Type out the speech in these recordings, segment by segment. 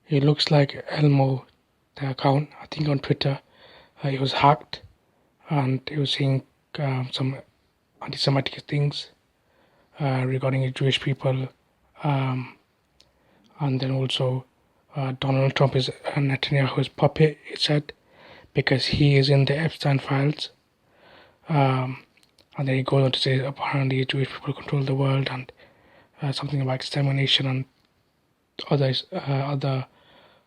It looks like Elmo, the account, I think on Twitter. It was hacked, and it was saying some anti-Semitic things regarding Jewish people, um, and then also Donald Trump is Netanyahu's puppet. It said because he is in the Epstein files, um, and then he goes on to say apparently Jewish people control the world and something about extermination and other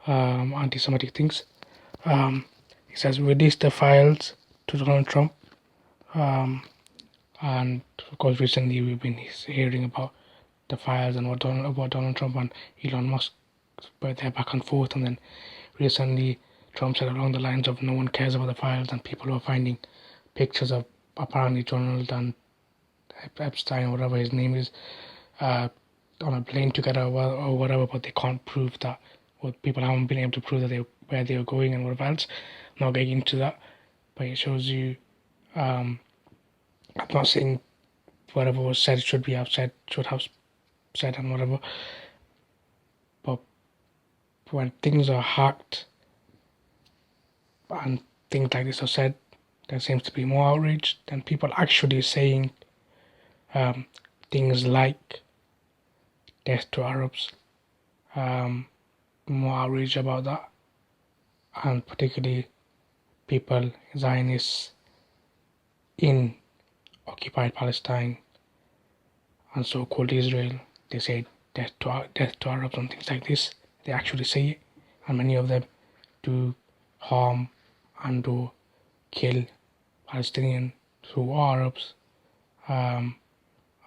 anti-Semitic things. He says release the files to Donald Trump. And of course, recently we've been hearing about the files and about Donald Trump and Elon Musk, but they're back and forth. And then recently, Trump said along the lines of no one cares about the files, and people are finding pictures of apparently Donald and Epstein or whatever his name is on a plane together or whatever, but they can't prove that. Well, people haven't been able to prove that where they were going and whatever else. I'm not getting into that, but it shows you. I'm not saying whatever was said should have said and whatever, but when things are hacked and things like this are said, there seems to be more outrage than people actually saying things like death to Arabs. More outrage about that, and particularly people, Zionists in occupied Palestine and so-called Israel. They say death to Arabs and things like this. They actually say it, and many of them do harm and do kill Palestinians who are Arabs. And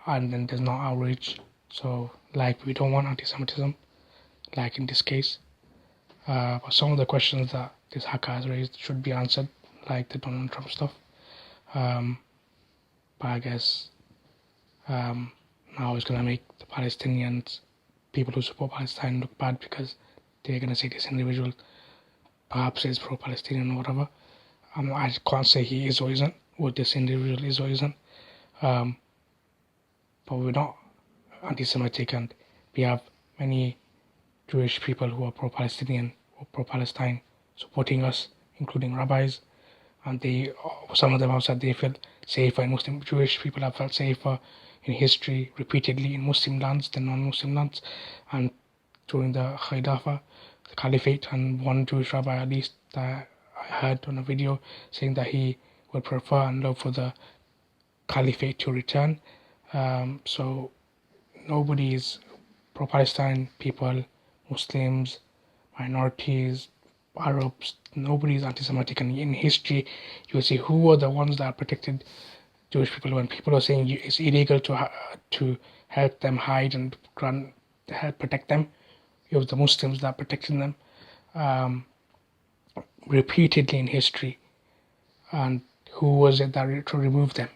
then there's no outrage. So, like, we don't want anti-Semitism, like in this case. But some of the questions that this hacker has raised should be answered, like the Donald Trump stuff. But I guess now it's going to make the Palestinians, people who support Palestine, look bad because they're going to say this individual perhaps is pro-Palestinian or whatever. I can't say he is or isn't, what this individual is or isn't. But we're not anti-Semitic, and we have many Jewish people who are pro-Palestinian or pro-Palestine supporting us, including rabbis. And some of them have said they feel safer in Muslim. Jewish people have felt safer in history repeatedly in Muslim lands than non-Muslim lands. And during the Khilafah, the Caliphate, and one Jewish rabbi at least that I heard on a video saying that he would prefer and love for the Caliphate to return. So nobody is pro-Palestine people, Muslims, minorities, Arabs, nobody is anti-Semitic. And in history, you will see who are the ones that protected Jewish people. When people are saying it's illegal to help them hide and help protect them, it was the Muslims that protected them repeatedly in history. And who was it that removed them?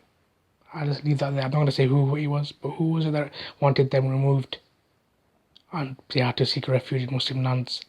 I'll just leave that there. I'm not going to say who it was, but who was it that wanted them removed? And they had to seek refuge in Muslim lands.